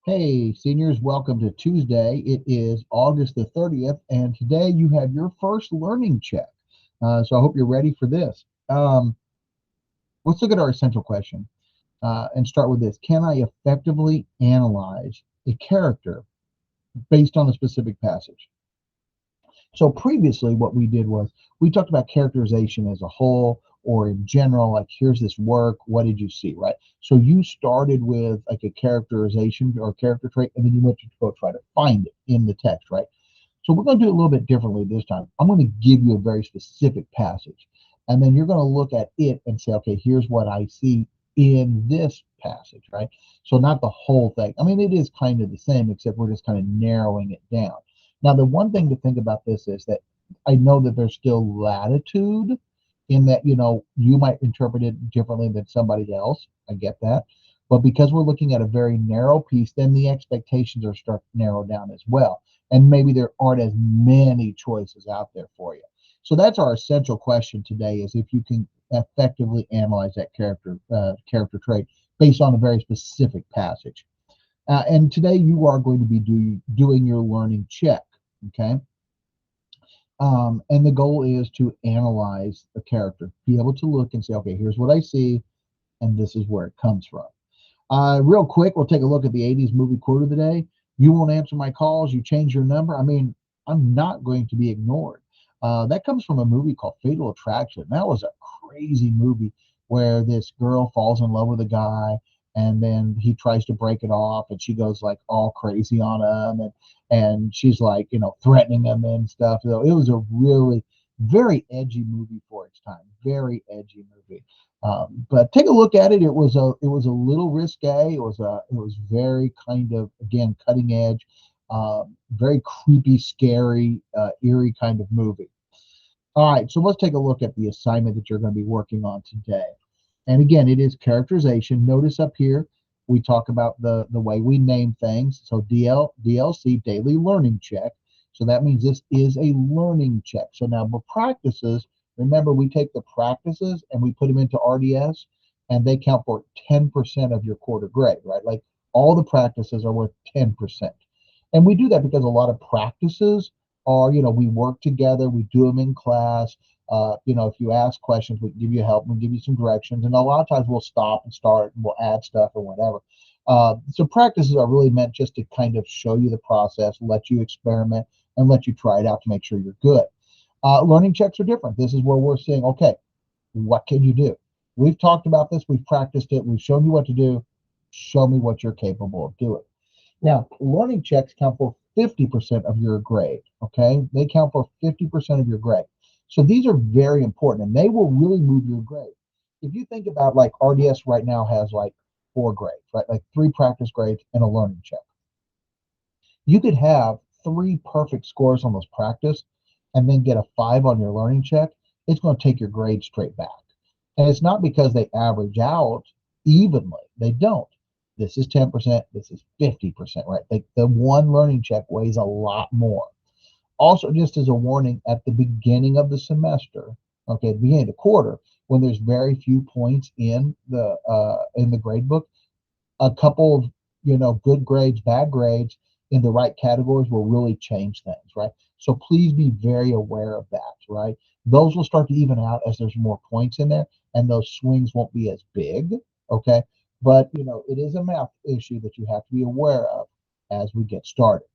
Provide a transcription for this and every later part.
Hey, seniors, welcome to Tuesday. It is August the 30th, and today you have your first learning check. So I hope you're ready for this. Let's look at our essential question and start with this. Can I effectively analyze a character based on a specific passage? So previously, what we did was we talked about characterization as a whole or in general, like here's this work, what did you see, right? So you started with like a characterization or character trait, and then you went to go try to find it in the text, right? So we're going to do it a little bit differently this time. I'm going to give you a very specific passage, and then you're going to look at it and say, okay, here's what I see in this passage, right? So not the whole thing. I mean, it is kind of the same, except we're just kind of narrowing it down. Now, the one thing to think about this is that I know that there's still latitude in that, you might interpret it differently than somebody else. I get that. But because we're looking at a very narrow piece, then the expectations are start to narrow down as well. And maybe there aren't as many choices out there for you. So that's our essential question today: is if you can effectively analyze that character trait based on a very specific passage. And today you are going to be doing your learning check. Okay. And the goal is to analyze the character, be able to look and say, okay, here's what I see, and this is where it comes from. Real quick, we'll take a look at the 80s movie quote of the day. You won't answer my calls, you change your number. I mean, I'm not going to be ignored. That comes from a movie called Fatal Attraction. That was a crazy movie where this girl falls in love with a guy, and then he tries to break it off, and she goes like all crazy on him, and she's like, threatening him and stuff. So it was a really very edgy movie for its time. Very edgy movie. But take a look at it. It was a little risque. It was very kind of, again, cutting edge, very creepy, scary, eerie kind of movie. All right, so let's take a look at the assignment that you're going to be working on today. And again, it is characterization. Notice up here we talk about the way we name things. So DLC, daily learning check. So that means this is a learning check. So now the practices, remember we take the practices and we put them into RDS, and they count for 10% of your quarter grade, right? Like all the practices are worth 10%. And we do that because a lot of practices are, we work together, we do them in class. If you ask questions, we can give you help, we'll give you some directions, and a lot of times we'll stop and start and we'll add stuff or whatever. So practices are really meant just to kind of show you the process, let you experiment, and let you try it out to make sure you're good. Learning checks are different. This is where we're saying, okay, what can you do? We've talked about this, we've practiced it, we've shown you what to do. Show me what you're capable of doing. Now, learning checks count for 50% of your grade. Okay, they count for 50% of your grade. So these are very important, and they will really move your grade. If you think about, like, RDS right now has like 4 grades, right? Like 3 practice grades and a learning check. You could have 3 perfect scores on those practice and then get a 5 on your learning check. It's going to take your grade straight back. And it's not because they average out evenly. They don't. This is 10%, this is 50%, right? Like the one learning check weighs a lot more. Also, just as a warning, at the beginning of the semester, okay, at the beginning of the quarter, when there's very few points in the grade book, a couple of good grades, bad grades in the right categories will really change things, right? So please be very aware of that, right? Those will start to even out as there's more points in there, and those swings won't be as big, okay? But it is a math issue that you have to be aware of as we get started.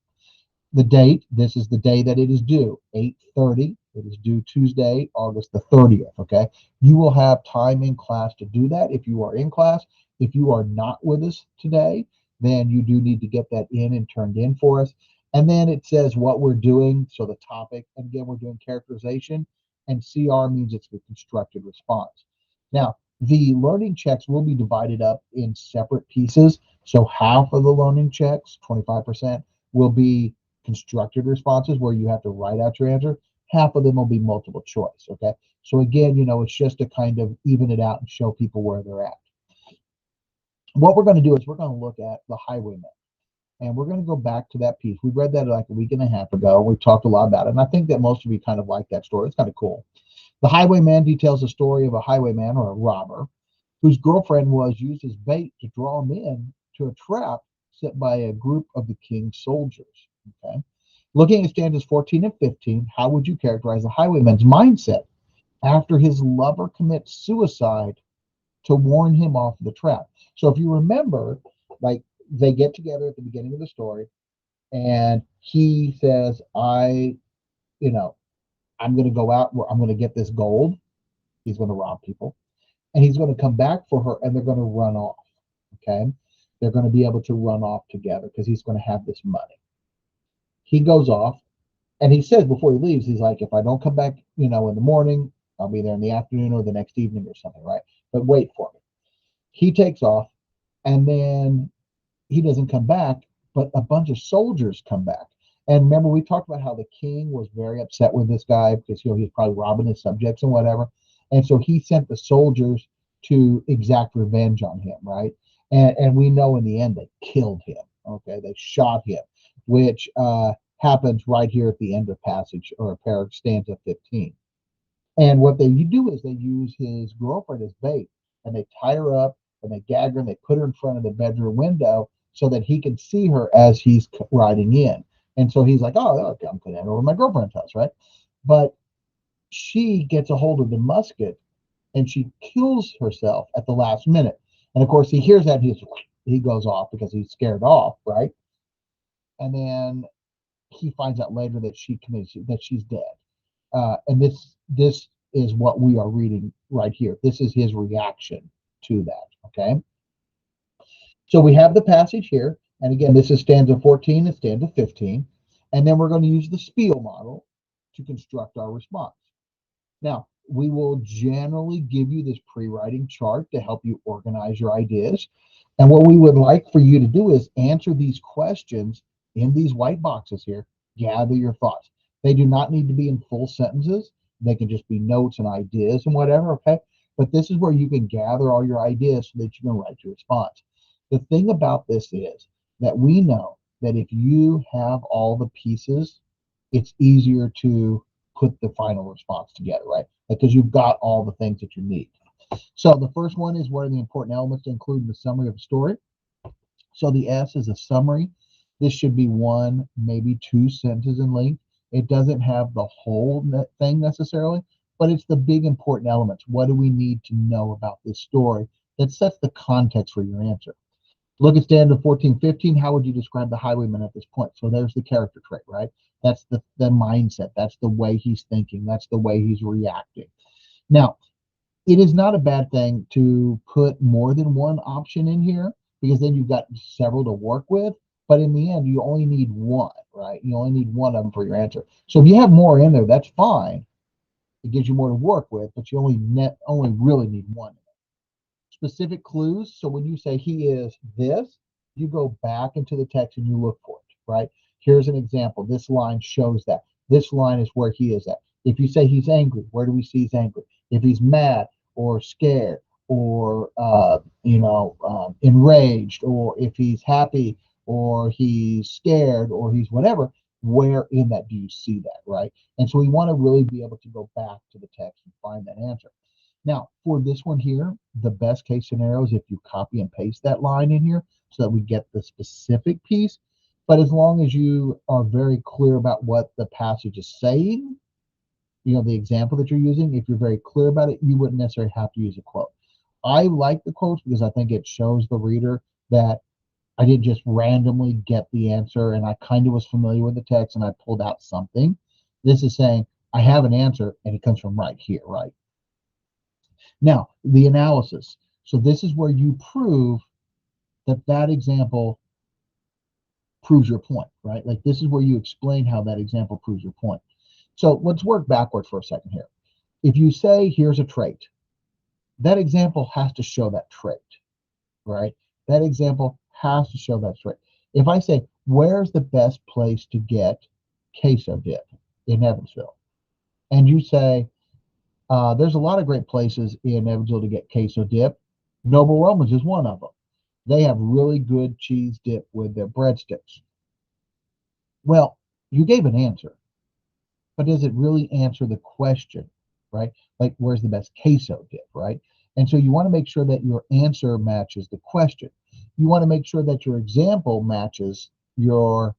The date, this is the day that it is due, 8:30. It is due Tuesday, August the 30th, okay? You will have time in class to do that if you are in class. If you are not with us today, then you do need to get that in and turned in for us. And then it says what we're doing, so the topic, and again, we're doing characterization, and CR means it's the constructed response. Now, the learning checks will be divided up in separate pieces. So half of the learning checks, 25%, will be constructed responses where you have to write out your answer. Half of them will be multiple choice. Okay. So again, it's just to kind of even it out and show people where they're at. What we're going to do is we're going to look at the highwayman, and we're going to go back to that piece. We read that like a week and a half ago. We've talked a lot about it. And I think that most of you kind of like that story. It's kind of cool. The highwayman details the story of a highwayman or a robber whose girlfriend was used as bait to draw him in to a trap set by a group of the king's soldiers. Okay. Looking at stanzas 14 and 15, how would you characterize the highwayman's mindset after his lover commits suicide to warn him off the trap? So if you remember, like they get together at the beginning of the story, and he says, you know, I'm going to go out where I'm going to get this gold. He's going to rob people, and he's going to come back for her, and they're going to run off. Okay. They're going to be able to run off together because he's going to have this money. He goes off, and he says before he leaves, he's like, if I don't come back, in the morning, I'll be there in the afternoon or the next evening or something, right? But wait for me. He takes off, and then he doesn't come back, but a bunch of soldiers come back. And remember, we talked about how the king was very upset with this guy because he's probably robbing his subjects and whatever. And so he sent the soldiers to exact revenge on him, right? And we know in the end they killed him. Okay, they shot him, which happens right here at the end of passage or stanza 15. And what they do is they use his girlfriend as bait, and they tie her up and they gag her and they put her in front of the bedroom window so that he can see her as he's riding in. And so he's like, oh, okay, I'm going to head over to my girlfriend's house, right? But she gets a hold of the musket and she kills herself at the last minute. And of course, he hears that and he goes off because he's scared off, right? And then he finds out later that she's dead. And this is what we are reading right here. This is his reaction to that. Okay. So we have the passage here. And again, this is stanza 14 and stanza 15. And then we're going to use the Spiel model to construct our response. Now, we will generally give you this pre-writing chart to help you organize your ideas. And what we would like for you to do is answer these questions in these white boxes here. Gather your thoughts. They do not need to be in full sentences. They can just be notes and ideas and whatever, okay? But this is where you can gather all your ideas so that you can write your response. The thing about this is that we know that if you have all the pieces, it's easier to put the final response together, right? Because you've got all the things that you need. So the first one is what are the important elements to include in the summary of a story. So the S is a summary. This should be one, maybe two sentences in length. It doesn't have the whole thing necessarily, but it's the big important elements. What do we need to know about this story that sets the context for your answer? Look at stanza 14, 15. How would you describe the highwayman at this point? So there's the character trait, right? That's the mindset. That's the way he's thinking. That's the way he's reacting. Now, it is not a bad thing to put more than one option in here because then you've got several to work with. But in the end, you only need one, right? You only need one of them for your answer. So if you have more in there, that's fine. It gives you more to work with, but you only really need one. Specific clues. So when you say he is this, you go back into the text and you look for it, right? Here's an example. This line shows that. This line is where he is at. If you say he's angry, where do we see he's angry? If he's mad or scared or enraged, or if he's happy or he's scared or he's whatever, where in that do you see that, right? And so we want to really be able to go back to the text and find that answer. Now, for this one here, the best case scenario is if you copy and paste that line in here so that we get the specific piece. But as long as you are very clear about what the passage is saying, the example that you're using, if you're very clear about it, you wouldn't necessarily have to use a quote. I like the quotes because I think it shows the reader that I didn't just randomly get the answer and I kind of was familiar with the text and I pulled out something. This is saying I have an answer and it comes from right here, right? Now, the analysis. So this is where you prove that example proves your point, right? Like this is where you explain how that example proves your point. So let's work backwards for a second here. If you say here's a trait, that example has to show that trait, right? That example has to show that trait. If I say, where's the best place to get queso dip in Evansville? And you say, there's a lot of great places in Evansville to get queso dip. Noble Romans is one of them. They have really good cheese dip with their breadsticks. Well, you gave an answer, but does it really answer the question, right? Like, where's the best queso dip, right? And so you want to make sure that your answer matches the question. You want to make sure that your example matches your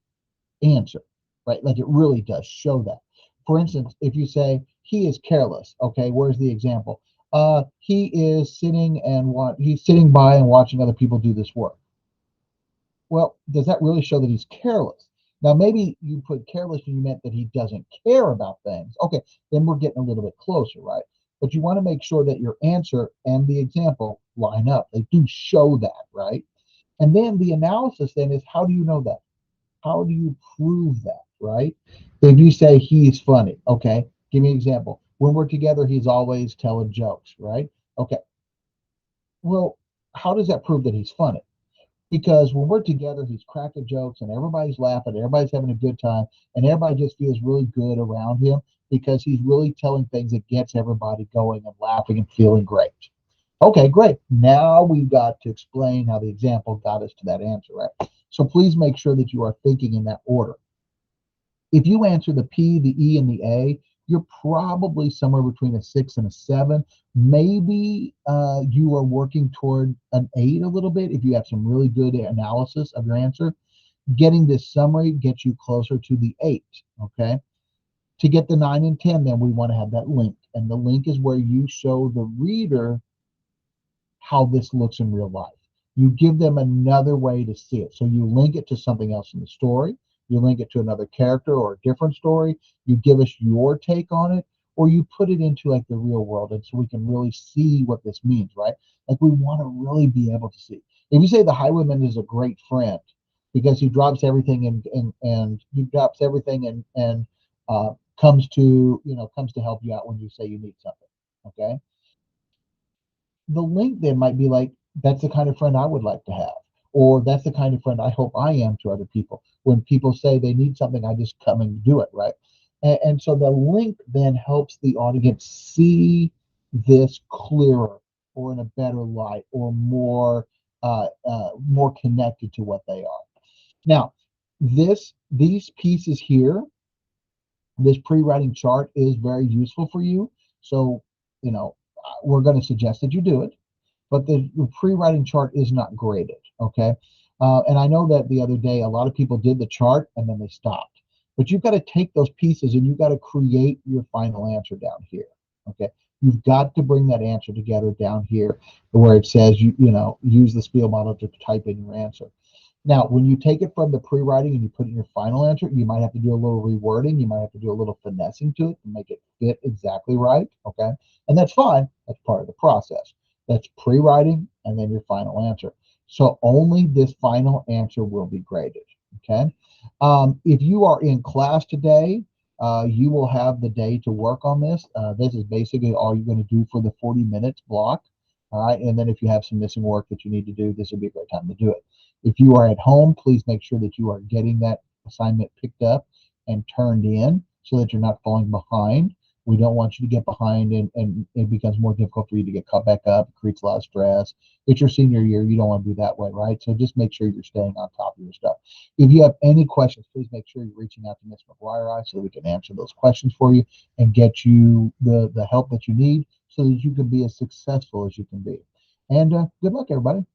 answer, right? Like it really does show that. For instance, if you say he is careless, okay, where's the example? He is sitting and he's sitting by and watching other people do this work. Well, does that really show that he's careless? Now, maybe you put careless and you meant that he doesn't care about things. Okay, then we're getting a little bit closer, right? But you want to make sure that your answer and the example line up. They do show that, right? And then the analysis then is, how do you know that? How do you prove that, right? If you say he's funny, okay, give me an example. When we're together, he's always telling jokes, right? Okay, well, how does that prove that he's funny? Because when we're together, he's cracking jokes and everybody's laughing, everybody's having a good time, and everybody just feels really good around him because he's really telling things that gets everybody going and laughing and feeling great. Okay, great. Now we've got to explain how the example got us to that answer, right? So please make sure that you are thinking in that order. If you answer the P, the E, and the A, you're probably somewhere between a 6 and a 7. Maybe you are working toward an 8 a little bit if you have some really good analysis of your answer. Getting this summary gets you closer to the 8. Okay. To get the 9 and 10, then we want to have that link. And the link is where you show the reader how this looks in real life. You give them another way to see it. So you link it to something else in the story. You link it to another character or a different story. You give us your take on it, or you put it into like the real world, and so we can really see what this means, right? Like we want to really be able to see. If you say the highwayman is a great friend because he drops everything and he drops everything and comes to help you out when you say you need something. Okay, the link then might be like, that's the kind of friend I would like to have, or that's the kind of friend I hope I am to other people. When people say they need something, I just come and do it, right? And so the link then helps the audience see this clearer or in a better light or more connected to what they are. Now, these pieces here, this pre-writing chart is very useful for you. So, we're going to suggest that you do it, but the pre-writing chart is not graded. Okay. And I know that the other day, a lot of people did the chart and then they stopped, but you've got to take those pieces and you've got to create your final answer down here. Okay. You've got to bring that answer together down here where it says, use the Spiel model to type in your answer. Now, when you take it from the pre-writing and you put in your final answer, you might have to do a little rewording. You might have to do a little finessing to it to make it fit exactly right. Okay. And that's fine. That's part of the process. That's pre-writing and then your final answer. So only this final answer will be graded. Okay. If you are in class today, you will have the day to work on this. This is basically all you're going to do for the 40 minutes block. All right. And then if you have some missing work that you need to do, this would be a great time to do it. If you are at home, please make sure that you are getting that assignment picked up and turned in so that you're not falling behind. We don't want you to get behind and it becomes more difficult for you to get caught back up. It creates a lot of stress. It's your senior year. You don't want to do that way, right? So just make sure you're staying on top of your stuff. If you have any questions, please make sure you're reaching out to Ms. McGuire so that we can answer those questions for you and get you the help that you need so that you can be as successful as you can be. And good luck, everybody.